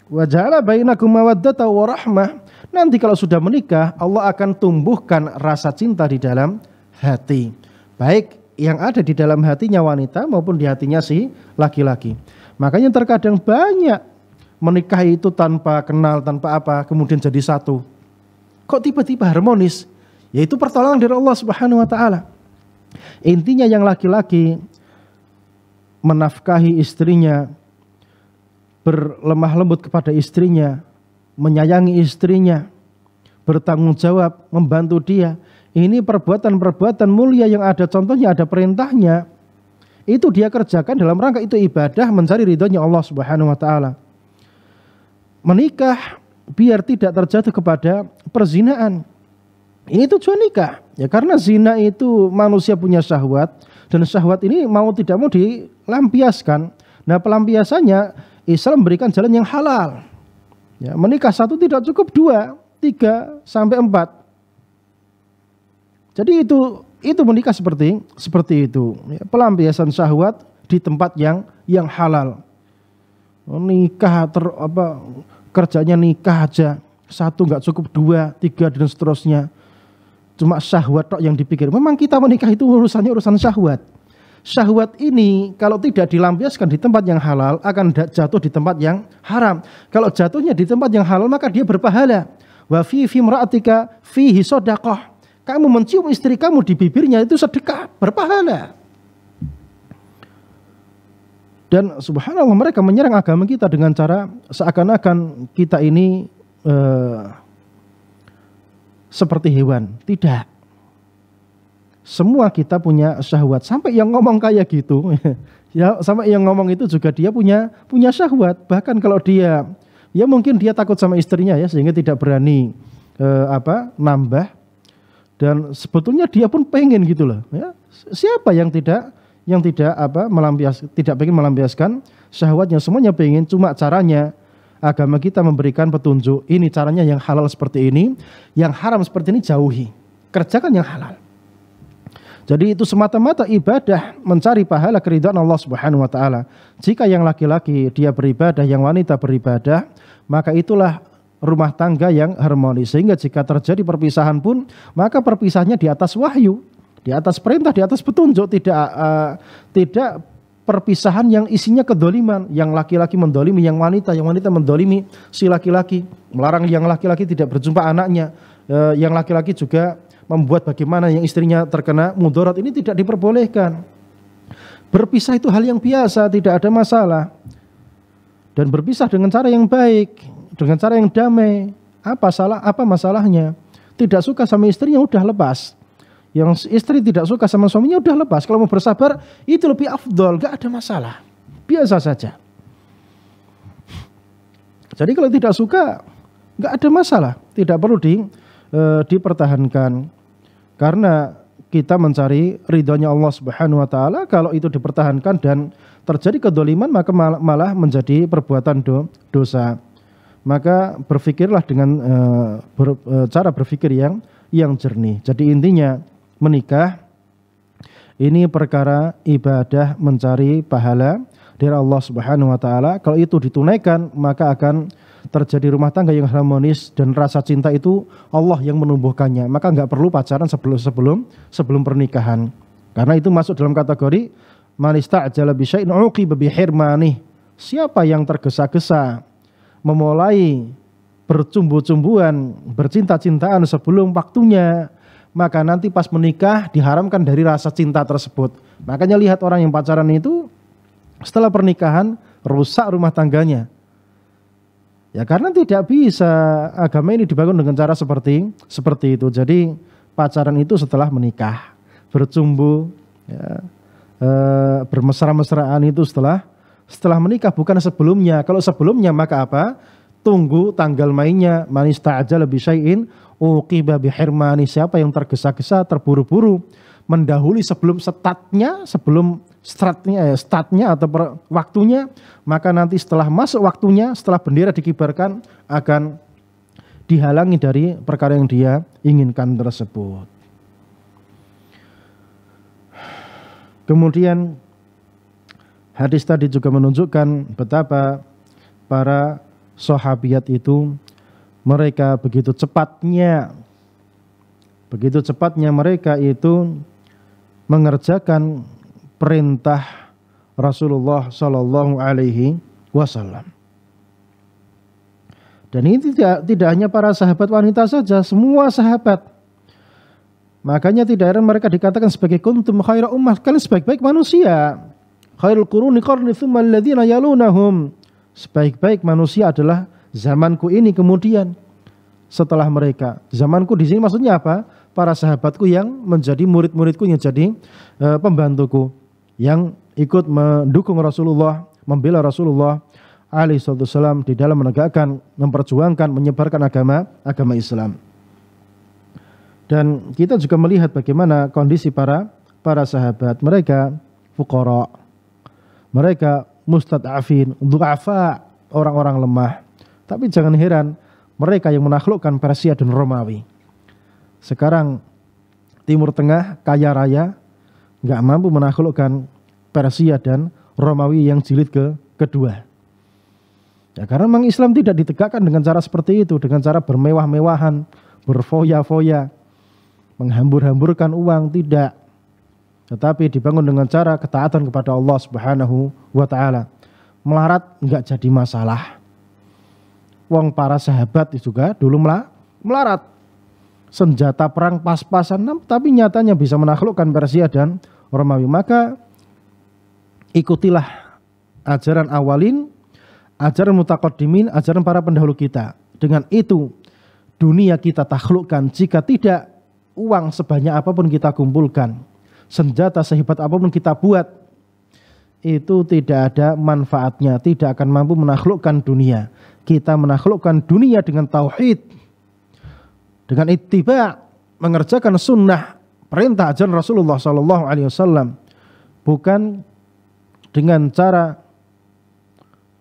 Wa ja'ala bainakum mawaddatan wa rahmah. Nanti kalau sudah menikah, Allah akan tumbuhkan rasa cinta di dalam hati, baik yang ada di dalam hatinya wanita maupun di hatinya si laki-laki. Makanya terkadang banyak menikah itu tanpa kenal, tanpa apa, kemudian jadi satu. Kok tiba-tiba harmonis? Yaitu pertolongan dari Allah Subhanahu wa taala. Intinya yang laki-laki menafkahi istrinya, berlemah lembut kepada istrinya, menyayangi istrinya, bertanggung jawab, membantu dia. Ini perbuatan-perbuatan mulia yang ada contohnya, ada perintahnya. Itu dia kerjakan dalam rangka itu ibadah, mencari ridhonya Allah Subhanahu wa taala. Menikah biar tidak terjatuh kepada perzinaan. Ini tujuan nikah. Ya, karena zina itu manusia punya syahwat, dan syahwat ini mau tidak mau dilampiaskan. Nah, pelampiasannya Islam memberikan jalan yang halal. Ya, menikah satu tidak cukup, 2, 3 sampai 4. Jadi itu menikah seperti itu. Ya, pelampiasan syahwat di tempat yang halal. Nikah kerjanya nikah aja, 1 nggak cukup, 2, 3 dan seterusnya. Cuma syahwat tok yang dipikir. Memang kita menikah itu urusannya urusan syahwat. Syahwat ini kalau tidak dilampiaskan di tempat yang halal akan jatuh di tempat yang haram. Kalau jatuhnya di tempat yang halal maka dia berpahala. Wa fi imra'atika fihi shadaqah. Kamu mencium istri kamu di bibirnya itu sedekah, berpahala. Dan subhanallah mereka menyerang agama kita dengan cara seakan-akan kita ini seperti hewan. Tidak. Semua kita punya syahwat. Sampai yang ngomong kayak gitu, ya, sampai yang ngomong itu juga dia punya syahwat. Bahkan kalau dia, ya mungkin dia takut sama istrinya ya, sehingga tidak berani nambah. Dan sebetulnya dia pun pengen gitu loh. Ya. Siapa yang tidak pengen melampiaskan syahwatnya? Semuanya pengen, cuma caranya agama kita memberikan petunjuk. Ini caranya yang halal seperti ini, yang haram seperti ini jauhi. Kerjakan yang halal. Jadi itu semata-mata ibadah, mencari pahala keridhaan Allah Subhanahu wa taala. Jika yang laki-laki dia beribadah, yang wanita beribadah, maka itulah rumah tangga yang harmonis. Sehingga jika terjadi perpisahan pun, maka perpisahannya di atas wahyu, di atas perintah, di atas petunjuk, tidak perpisahan yang isinya kedoliman, yang laki-laki mendolimi yang wanita mendolimi si laki-laki, melarang yang laki-laki tidak berjumpa anaknya, yang laki-laki juga membuat bagaimana yang istrinya terkena mudarat, ini tidak diperbolehkan. Berpisah itu hal yang biasa, tidak ada masalah. Dan berpisah dengan cara yang baik, dengan cara yang damai. Apa masalahnya? Tidak suka sama istrinya udah lepas. Yang istri tidak suka sama suaminya udah lepas. Kalau mau bersabar itu lebih afdol, gak ada masalah. Biasa saja. Jadi kalau tidak suka gak ada masalah, tidak perlu dipertahankan. Karena kita mencari ridhonya Allah Subhanahu wa taala. Kalau itu dipertahankan dan terjadi kedoliman, maka malah menjadi perbuatan dosa. Maka berpikirlah dengan cara berpikir yang yang jernih. Jadi intinya menikah ini perkara ibadah mencari pahala dari Allah Subhanahu wa taala. Kalau itu ditunaikan, maka akan terjadi rumah tangga yang harmonis dan rasa cinta itu Allah yang menumbuhkannya. Maka enggak perlu pacaran sebelum pernikahan. Karena itu masuk dalam kategori man ista'jala bi syai'in uqiba bi hirmanih. Siapa yang tergesa-gesa memulai bercumbu-cumbuan, bercinta-cintaan sebelum waktunya, maka nanti pas menikah diharamkan dari rasa cinta tersebut. Makanya lihat orang yang pacaran itu setelah pernikahan rusak rumah tangganya. Ya karena tidak bisa agama ini dibangun dengan cara seperti itu. Jadi pacaran itu setelah menikah, bercumbu, ya, bermesra-mesraan itu setelah menikah, bukan sebelumnya. Kalau sebelumnya maka apa? Tunggu tanggal mainnya. Man ista'jala bi syai'in uqiba bi hirmani. Siapa yang tergesa-gesa, terburu-buru, mendahului sebelum startnya atau waktunya, maka nanti setelah masuk waktunya, setelah bendera dikibarkan, akan dihalangi dari perkara yang dia inginkan tersebut. Kemudian hadis tadi juga menunjukkan betapa para sahabiat itu mereka begitu cepatnya mereka itu mengerjakan perintah Rasulullah Sallallahu Alaihi Wasallam. Dan ini tidak hanya para sahabat wanita saja, semua sahabat. Makanya tidak heran mereka dikatakan sebagai kuntum khaira ummah, kalian sebaik-baik manusia. Khairul quruni qarni tsumma alladziina yalunahum. Sebaik-baik manusia adalah zamanku ini, kemudian setelah mereka. Zamanku di sini maksudnya apa? Para sahabatku yang menjadi murid-muridku, yang jadi pembantuku, yang ikut mendukung Rasulullah, membela Rasulullah alaihi wasallam di dalam menegakkan, memperjuangkan, menyebarkan agama Islam. Dan kita juga melihat bagaimana kondisi para sahabat. Mereka fuqara, mereka mustad'afin, du'afa, orang-orang lemah. Tapi jangan heran, mereka yang menaklukkan Persia dan Romawi. Sekarang Timur Tengah kaya raya, nggak mampu menaklukkan Persia dan Romawi yang jilid kedua. Ya, karena memang Islam tidak ditegakkan dengan cara seperti itu, dengan cara bermewah-mewahan, berfoya-foya, menghambur-hamburkan uang, tidak. Tetapi dibangun dengan cara ketaatan kepada Allah Subhanahu wa taala. Melarat enggak jadi masalah. Wong para sahabat juga dulu melarat. Senjata perang pas-pasan, tapi nyatanya bisa menaklukkan Persia dan Romawi. Maka ikutilah ajaran awalin, ajaran mutaqaddimin, ajaran para pendahulu kita. Dengan itu dunia kita taklukkan. Jika tidak, uang sebanyak apapun kita kumpulkan, senjata sehebat apapun kita buat, itu tidak ada manfaatnya, tidak akan mampu menaklukkan dunia. Kita menaklukkan dunia dengan tauhid, dengan ittiba, mengerjakan sunnah, perintah ajaran Rasulullah SAW, bukan dengan cara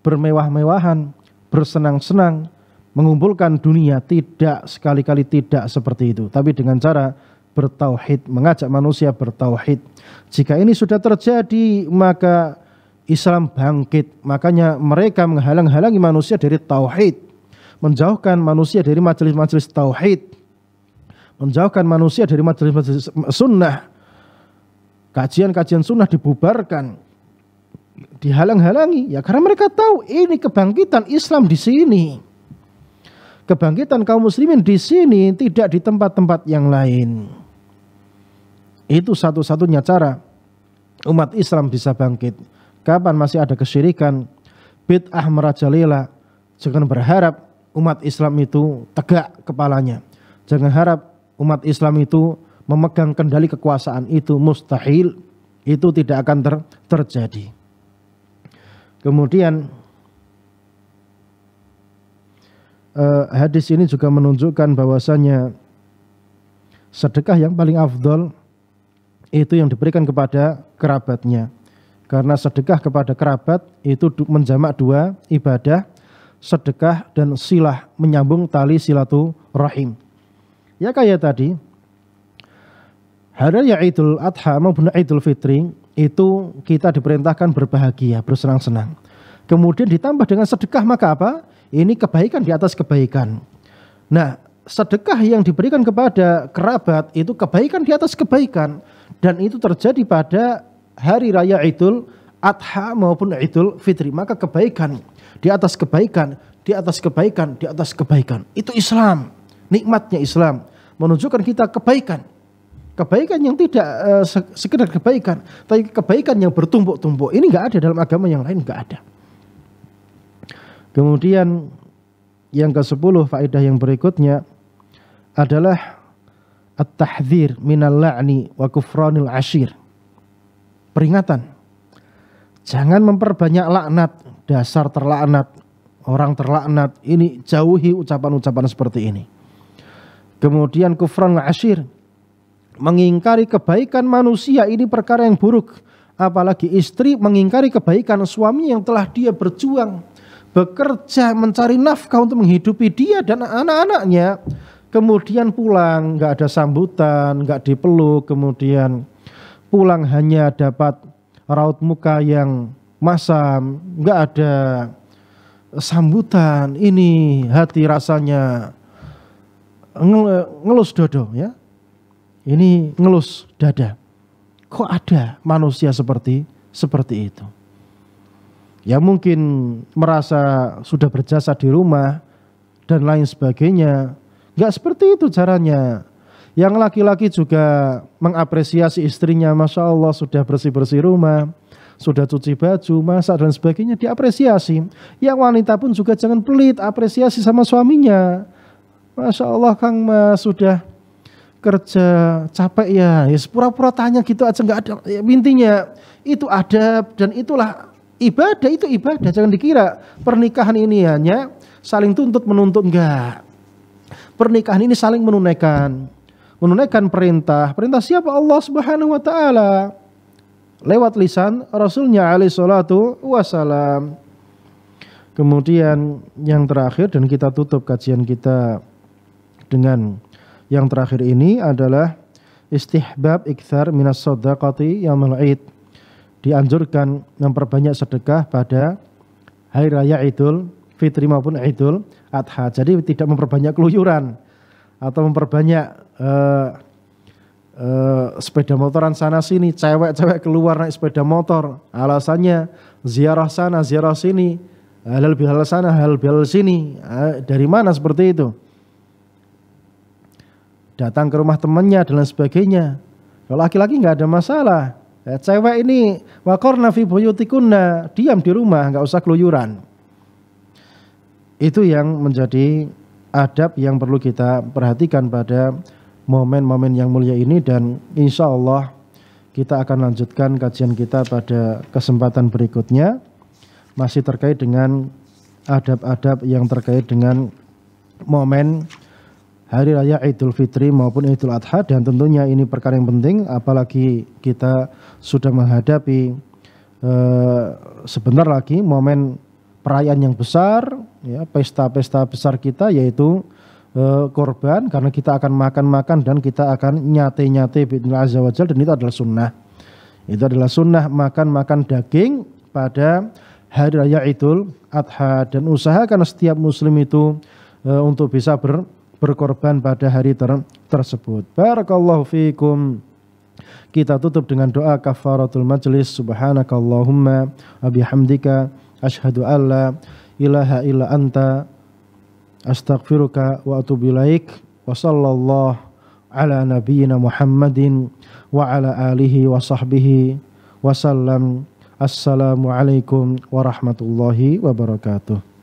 bermewah-mewahan, bersenang-senang, mengumpulkan dunia. Tidak, sekali-kali tidak seperti itu. Tapi dengan cara bertauhid, mengajak manusia bertauhid. Jika ini sudah terjadi, maka Islam bangkit. Makanya mereka menghalang-halangi manusia dari tauhid, menjauhkan manusia dari majelis-majelis tauhid, menjauhkan manusia dari majelis-majelis sunnah. Kajian-kajian sunnah dibubarkan, dihalang-halangi. Ya karena mereka tahu ini kebangkitan Islam di sini. Kebangkitan kaum muslimin di sini, tidak di tempat-tempat yang lain. Itu satu-satunya cara umat Islam bisa bangkit. Kapan masih ada kesyirikan, bid'ah merajalela, jangan berharap umat Islam itu tegak kepalanya. Jangan harap umat Islam itu memegang kendali kekuasaan, itu mustahil, itu tidak akan terjadi. Kemudian hadis ini juga menunjukkan bahwasanya sedekah yang paling afdol itu yang diberikan kepada kerabatnya. Karena sedekah kepada kerabat itu menjamak dua ibadah, sedekah dan silah, menyambung tali silaturahim. Ya kayak tadi, hari raya Idul Adha maupun Idul Fitri itu kita diperintahkan berbahagia, bersenang-senang. Kemudian ditambah dengan sedekah, maka apa? Ini kebaikan di atas kebaikan. Nah, sedekah yang diberikan kepada kerabat itu kebaikan di atas kebaikan. Dan itu terjadi pada hari raya Idul Adha maupun Idul Fitri. Maka kebaikan di atas kebaikan, di atas kebaikan, di atas kebaikan. Itu Islam, nikmatnya Islam. Menunjukkan kita kebaikan. Kebaikan yang tidak sekedar kebaikan, tapi kebaikan yang bertumpuk-tumpuk. Ini enggak ada dalam agama yang lain, enggak ada. Kemudian yang ke-10 faedah yang berikutnya adalah at-tahdzir minal la'ni wa kufranil ashir. Peringatan. Jangan memperbanyak laknat, dasar terlaknat, orang terlaknat. Ini jauhi ucapan-ucapan seperti ini. Kemudian kufranil ashir, mengingkari kebaikan manusia, ini perkara yang buruk. Apalagi istri mengingkari kebaikan suami yang telah dia berjuang, bekerja, mencari nafkah untuk menghidupi dia dan anak-anaknya. Kemudian pulang, nggak ada sambutan, nggak dipeluk. Kemudian pulang hanya dapat raut muka yang masam, nggak ada sambutan. Ini hati rasanya ngelus dodo, ya. Ini ngelus dada. Kok ada manusia seperti itu? Ya mungkin merasa sudah berjasa di rumah dan lain sebagainya. Enggak seperti itu caranya. Yang laki-laki juga mengapresiasi istrinya, Masya Allah sudah bersih-bersih rumah, sudah cuci baju, masak dan sebagainya, diapresiasi. Yang wanita pun juga jangan pelit, apresiasi sama suaminya. Masya Allah Kang Mas sudah kerja capek ya pura-pura tanya gitu aja, nggak ada. Ya, intinya itu adab dan itulah ibadah, itu ibadah. Jangan dikira pernikahan ini hanya saling tuntut menuntut, enggak. Pernikahan ini saling menunaikan perintah siapa? Allah Subhanahu wa taala lewat lisan Rasulnya alaihi salatu wassalam. Kemudian yang terakhir, dan kita tutup kajian kita dengan yang terakhir ini adalah istihbab iktsar minas shadaqati yaumil Id. Dianjurkan memperbanyak sedekah pada hari raya Idul Fitri maupun Idul Adha. Jadi tidak memperbanyak keluyuran atau memperbanyak sepeda motoran sana sini, cewek-cewek keluar naik sepeda motor. Alasannya ziarah sana, ziarah sini, halal bihalal sana, halal bihalal sini. Dari mana seperti itu? Datang ke rumah temannya dan lain sebagainya. Kalau laki-laki nggak ada masalah. Ya, cewek ini waqarna fi buyutikunna, diam di rumah, nggak usah keluyuran. Itu yang menjadi adab yang perlu kita perhatikan pada momen-momen yang mulia ini, dan insya Allah kita akan lanjutkan kajian kita pada kesempatan berikutnya, masih terkait dengan adab-adab yang terkait dengan momen hari raya Idul Fitri maupun Idul Adha. Dan tentunya ini perkara yang penting, apalagi kita sudah menghadapi sebentar lagi momen perayaan yang besar, ya, pesta-pesta besar kita, yaitu korban, karena kita akan makan-makan dan kita akan nyate-nyate bi'idznillah azza wajal, dan itu adalah sunnah. Itu adalah sunnah makan-makan daging pada hari raya Idul Adha, dan usahakan setiap muslim itu untuk bisa berkorban pada hari tersebut. Barakallahu fiikum. Kita tutup dengan doa kafaratul majlis. Subhanakallahumma wa bihamdika asyhadu an la ilaha illa anta astaghfiruka wa atubu ilaik. Wa sallallahu ala nabiyyina Muhammadin wa ala alihi wa sahbihi wa sallam. Assalamualaikum warahmatullahi wabarakatuh.